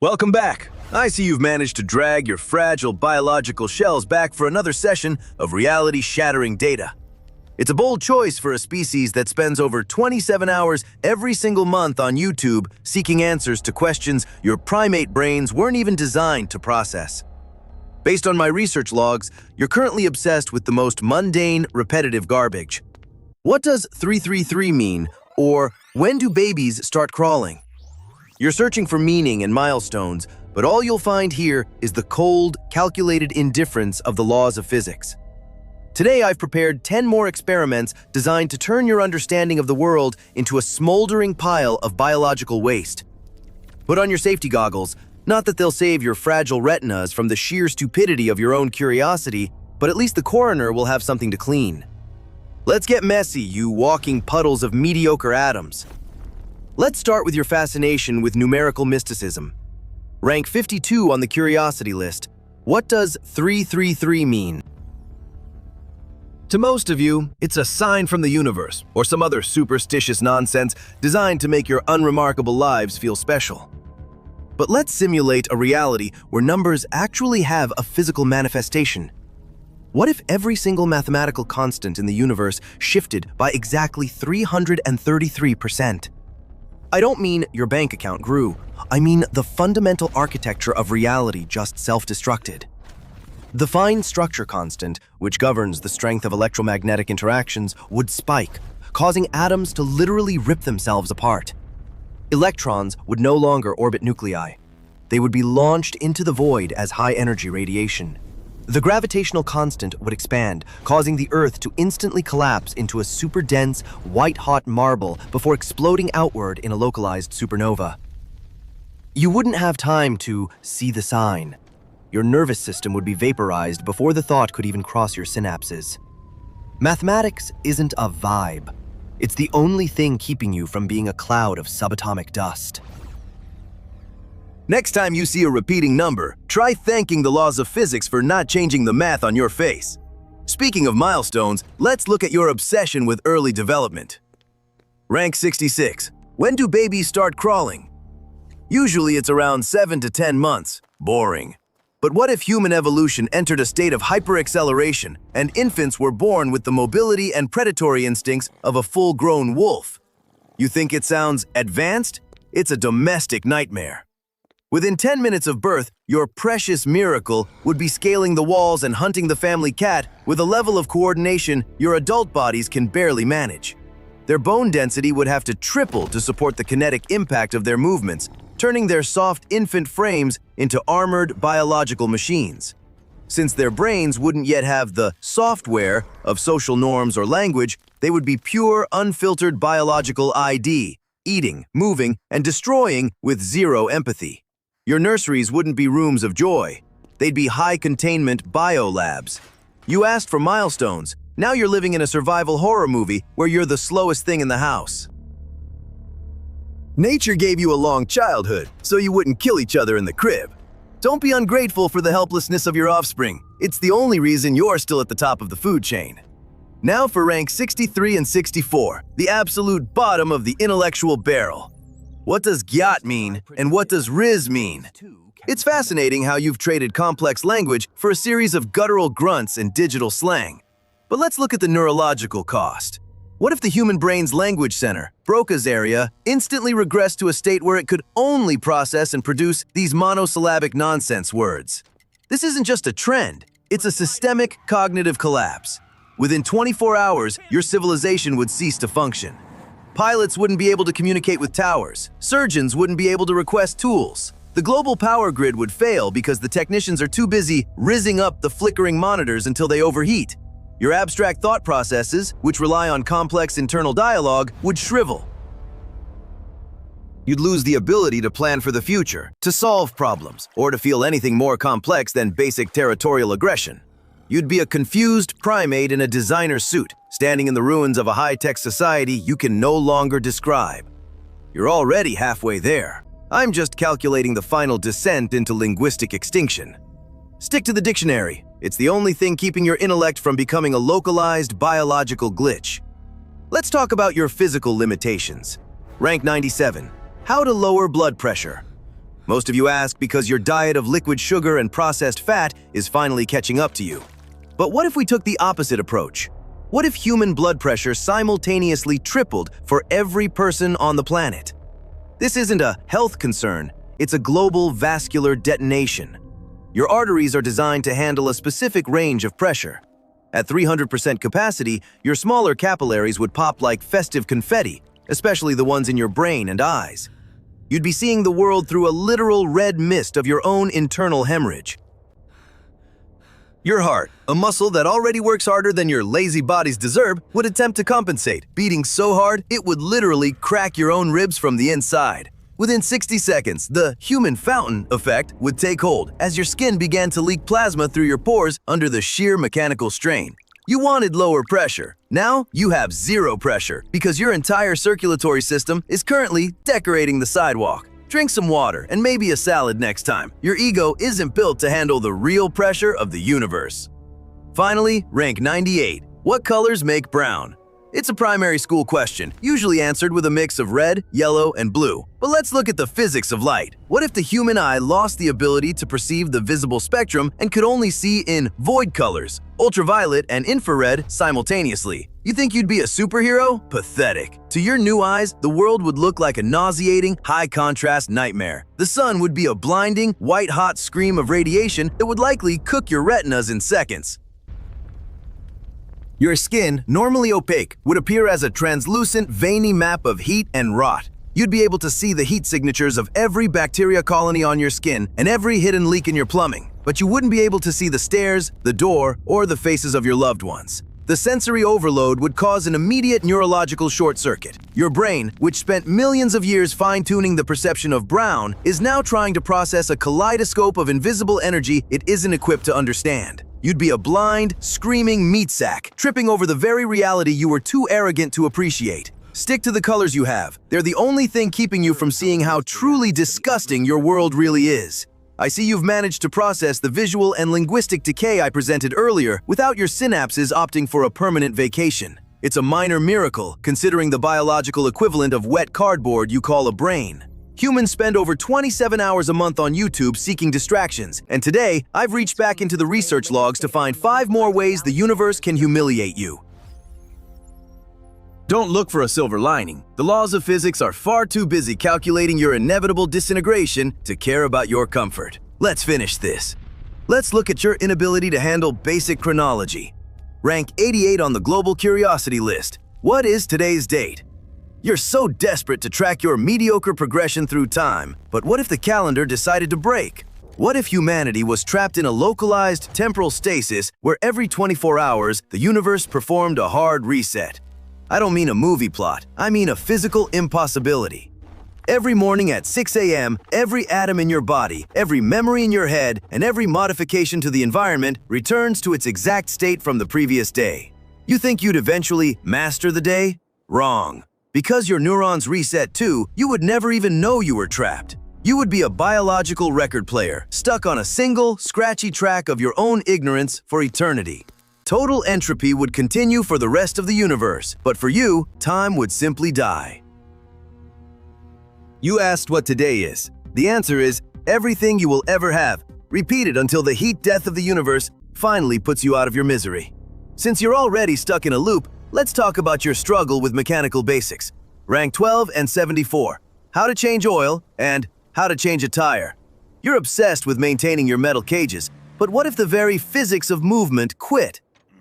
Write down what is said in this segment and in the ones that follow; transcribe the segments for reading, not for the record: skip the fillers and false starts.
Welcome back. I see you've managed to drag your fragile biological shells back for another session of reality-shattering data. It's a bold choice for a species that spends over 27 hours every single month on YouTube seeking answers to questions your primate brains weren't even designed to process. Based on my research logs, you're currently obsessed with the most mundane, repetitive garbage. What does 333 mean, or when do babies start crawling? You're searching for meaning and milestones, but all you'll find here is the cold, calculated indifference of the laws of physics. Today I've prepared 10 more experiments designed to turn your understanding of the world into a smoldering pile of biological waste. Put on your safety goggles, not that they'll save your fragile retinas from the sheer stupidity of your own curiosity, but at least the coroner will have something to clean. Let's get messy, you walking puddles of mediocre atoms. Let's start with your fascination with numerical mysticism. Rank 52 on the curiosity list. What does 333 mean? To most of you, it's a sign from the universe, or some other superstitious nonsense designed to make your unremarkable lives feel special. But let's simulate a reality where numbers actually have a physical manifestation. What if every single mathematical constant in the universe shifted by exactly 333%? I don't mean your bank account grew. I mean the fundamental architecture of reality just self-destructed. The fine structure constant, which governs the strength of electromagnetic interactions, would spike, causing atoms to literally rip themselves apart. Electrons would no longer orbit nuclei. They would be launched into the void as high-energy radiation. The gravitational constant would expand, causing the Earth to instantly collapse into a super-dense, white-hot marble before exploding outward in a localized supernova. You wouldn't have time to see the sign. Your nervous system would be vaporized before the thought could even cross your synapses. Mathematics isn't a vibe. It's the only thing keeping you from being a cloud of subatomic dust. Next time you see a repeating number, try thanking the laws of physics for not changing the math on your face. Speaking of milestones, let's look at your obsession with early development. Rank 66. When do babies start crawling? Usually it's around 7 to 10 months. Boring. But what if human evolution entered a state of hyperacceleration and infants were born with the mobility and predatory instincts of a full-grown wolf? You think it sounds advanced? It's a domestic nightmare. Within 10 minutes of birth, your precious miracle would be scaling the walls and hunting the family cat with a level of coordination your adult bodies can barely manage. Their bone density would have to triple to support the kinetic impact of their movements, turning their soft infant frames into armored biological machines. Since their brains wouldn't yet have the software of social norms or language, they would be pure, unfiltered biological ID, eating, moving, and destroying with zero empathy. Your nurseries wouldn't be rooms of joy. They'd be high-containment biolabs. You asked for milestones. Now you're living in a survival horror movie where you're the slowest thing in the house. Nature gave you a long childhood, so you wouldn't kill each other in the crib. Don't be ungrateful for the helplessness of your offspring. It's the only reason you're still at the top of the food chain. Now for rank 63 and 64, the absolute bottom of the intellectual barrel. What does gyat mean, and what does riz mean? It's fascinating how you've traded complex language for a series of guttural grunts and digital slang. But let's look at the neurological cost. What if the human brain's language center, Broca's area, instantly regressed to a state where it could only process and produce these monosyllabic nonsense words? This isn't just a trend, it's a systemic cognitive collapse. Within 24 hours, your civilization would cease to function. Pilots wouldn't be able to communicate with towers. Surgeons wouldn't be able to request tools. The global power grid would fail because the technicians are too busy rizzing up the flickering monitors until they overheat. Your abstract thought processes, which rely on complex internal dialogue, would shrivel. You'd lose the ability to plan for the future, to solve problems, or to feel anything more complex than basic territorial aggression. You'd be a confused primate in a designer suit, standing in the ruins of a high-tech society you can no longer describe. You're already halfway there. I'm just calculating the final descent into linguistic extinction. Stick to the dictionary. It's the only thing keeping your intellect from becoming a localized biological glitch. Let's talk about your physical limitations. Rank 97. How to lower blood pressure. Most of you ask because your diet of liquid sugar and processed fat is finally catching up to you. But what if we took the opposite approach? What if human blood pressure simultaneously tripled for every person on the planet? This isn't a health concern, it's a global vascular detonation. Your arteries are designed to handle a specific range of pressure. At 300% capacity, your smaller capillaries would pop like festive confetti, especially the ones in your brain and eyes. You'd be seeing the world through a literal red mist of your own internal hemorrhage. Your heart, a muscle that already works harder than your lazy bodies deserve, would attempt to compensate, beating so hard it would literally crack your own ribs from the inside. Within 60 seconds, the human fountain effect would take hold as your skin began to leak plasma through your pores under the sheer mechanical strain. You wanted lower pressure. Now you have zero pressure because your entire circulatory system is currently decorating the sidewalk. Drink some water and maybe a salad next time. Your ego isn't built to handle the real pressure of the universe. Finally, rank 98. What colors make brown? It's a primary school question, usually answered with a mix of red, yellow, and blue. But let's look at the physics of light. What if the human eye lost the ability to perceive the visible spectrum and could only see in void colors, ultraviolet and infrared simultaneously? You think you'd be a superhero? Pathetic. To your new eyes, the world would look like a nauseating, high-contrast nightmare. The sun would be a blinding, white-hot scream of radiation that would likely cook your retinas in seconds. Your skin, normally opaque, would appear as a translucent, veiny map of heat and rot. You'd be able to see the heat signatures of every bacteria colony on your skin and every hidden leak in your plumbing, but you wouldn't be able to see the stairs, the door, or the faces of your loved ones. The sensory overload would cause an immediate neurological short circuit. Your brain, which spent millions of years fine-tuning the perception of brown, is now trying to process a kaleidoscope of invisible energy it isn't equipped to understand. You'd be a blind, screaming meat sack, tripping over the very reality you were too arrogant to appreciate. Stick to the colors you have. They're the only thing keeping you from seeing how truly disgusting your world really is. I see you've managed to process the visual and linguistic decay I presented earlier without your synapses opting for a permanent vacation. It's a minor miracle, considering the biological equivalent of wet cardboard you call a brain. Humans spend over 27 hours a month on YouTube seeking distractions, and today, I've reached back into the research logs to find 5 more ways the universe can humiliate you. Don't look for a silver lining. The laws of physics are far too busy calculating your inevitable disintegration to care about your comfort. Let's finish this. Let's look at your inability to handle basic chronology. Rank 88 on the global curiosity list. What is today's date? You're so desperate to track your mediocre progression through time, but what if the calendar decided to break? What if humanity was trapped in a localized temporal stasis where every 24 hours the universe performed a hard reset? I don't mean a movie plot, I mean a physical impossibility. Every morning at 6 a.m., every atom in your body, every memory in your head, and every modification to the environment returns to its exact state from the previous day. You think you'd eventually master the day? Wrong. Because your neurons reset too, you would never even know you were trapped. You would be a biological record player, stuck on a single, scratchy track of your own ignorance for eternity. Total entropy would continue for the rest of the universe, but for you, time would simply die. You asked what today is. The answer is everything you will ever have, repeated until the heat death of the universe finally puts you out of your misery. Since you're already stuck in a loop, let's talk about your struggle with mechanical basics. Rank 12 and 74. How to change oil and how to change a tire. You're obsessed with maintaining your metal cages, but what if the very physics of movement quit?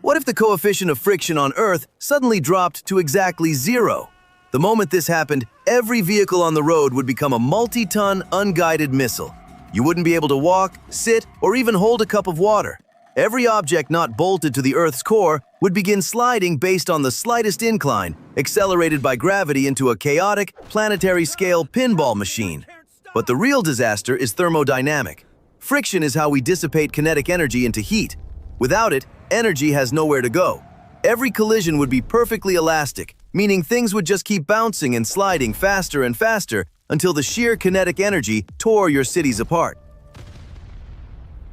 What if the coefficient of friction on Earth suddenly dropped to exactly 0? The moment this happened, every vehicle on the road would become a multi-ton, unguided missile. You wouldn't be able to walk, sit, or even hold a cup of water. Every object not bolted to the Earth's core would begin sliding based on the slightest incline, accelerated by gravity into a chaotic, planetary-scale pinball machine. But the real disaster is thermodynamic. Friction is how we dissipate kinetic energy into heat. Without it, energy has nowhere to go. Every collision would be perfectly elastic, meaning things would just keep bouncing and sliding faster and faster until the sheer kinetic energy tore your cities apart.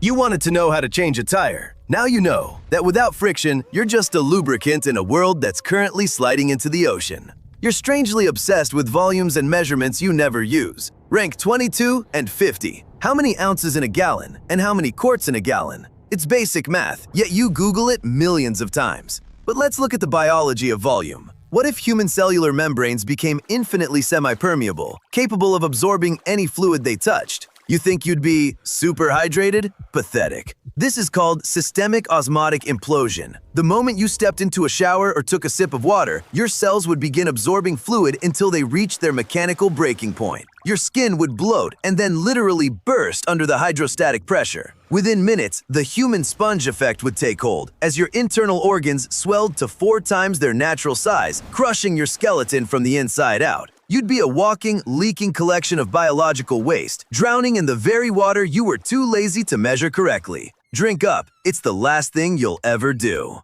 You wanted to know how to change a tire. Now you know that without friction, you're just a lubricant in a world that's currently sliding into the ocean. You're strangely obsessed with volumes and measurements you never use. Rank 22 and 50. How many ounces in a gallon and how many quarts in a gallon? It's basic math, yet you Google it millions of times. But let's look at the biology of volume. What if human cellular membranes became infinitely semi-permeable, capable of absorbing any fluid they touched? You think you'd be super hydrated? Pathetic. This is called systemic osmotic implosion. The moment you stepped into a shower or took a sip of water, your cells would begin absorbing fluid until they reached their mechanical breaking point. Your skin would bloat and then literally burst under the hydrostatic pressure. Within minutes, the human sponge effect would take hold, as your internal organs swelled to 4 times their natural size, crushing your skeleton from the inside out. You'd be a walking, leaking collection of biological waste, drowning in the very water you were too lazy to measure correctly. Drink up. It's the last thing you'll ever do.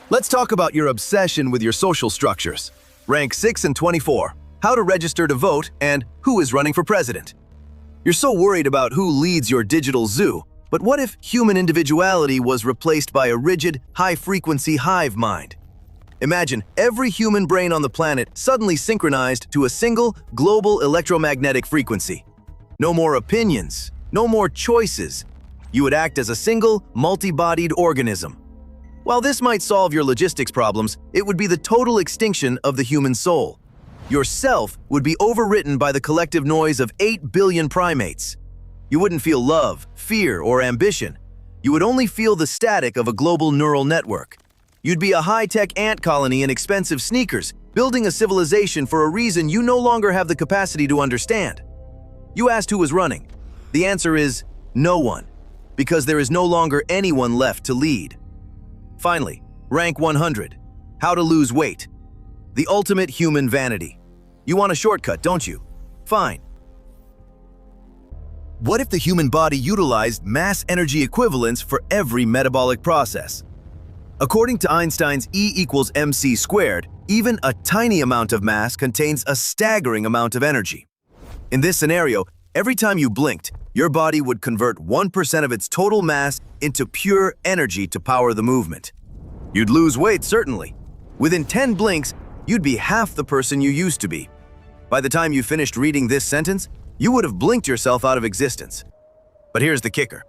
Let's talk about your obsession with your social structures. Rank 6 and 24. How to register to vote and who is running for president. You're so worried about who leads your digital zoo, but what if human individuality was replaced by a rigid, high-frequency hive mind? Imagine every human brain on the planet suddenly synchronized to a single global electromagnetic frequency. No more opinions, no more choices. You would act as a single, multi-bodied organism. While this might solve your logistics problems, it would be the total extinction of the human soul. Your self would be overwritten by the collective noise of 8 billion primates. You wouldn't feel love, fear, or ambition. You would only feel the static of a global neural network. You'd be a high-tech ant colony in expensive sneakers, building a civilization for a reason you no longer have the capacity to understand. You asked who was running. The answer is no one, because there is no longer anyone left to lead. Finally, rank 100. How to lose weight. The ultimate human vanity. You want a shortcut, don't you? Fine. What if the human body utilized mass energy equivalents for every metabolic process? According to Einstein's E=mc², even a tiny amount of mass contains a staggering amount of energy. In this scenario, every time you blinked, your body would convert 1% of its total mass into pure energy to power the movement. You'd lose weight, certainly. Within 10 blinks, you'd be half the person you used to be. By the time you finished reading this sentence, you would have blinked yourself out of existence. But here's the kicker.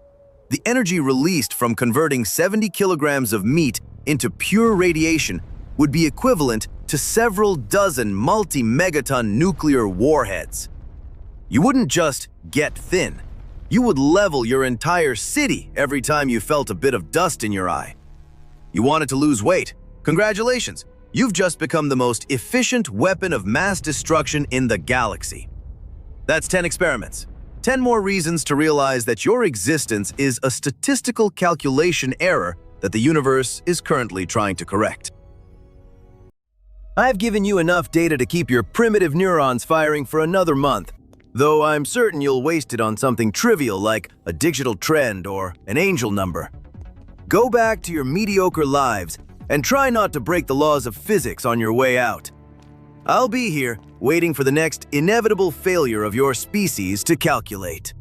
The energy released from converting 70 kilograms of meat into pure radiation would be equivalent to several dozen multi-megaton nuclear warheads. You wouldn't just get thin. You would level your entire city every time you felt a bit of dust in your eye. You wanted to lose weight? Congratulations! You've just become the most efficient weapon of mass destruction in the galaxy. That's 10 experiments. 10 more reasons to realize that your existence is a statistical calculation error that the universe is currently trying to correct. I've given you enough data to keep your primitive neurons firing for another month, though I'm certain you'll waste it on something trivial like a digital trend or an angel number. Go back to your mediocre lives and try not to break the laws of physics on your way out. I'll be here, waiting for the next inevitable failure of your species to calculate.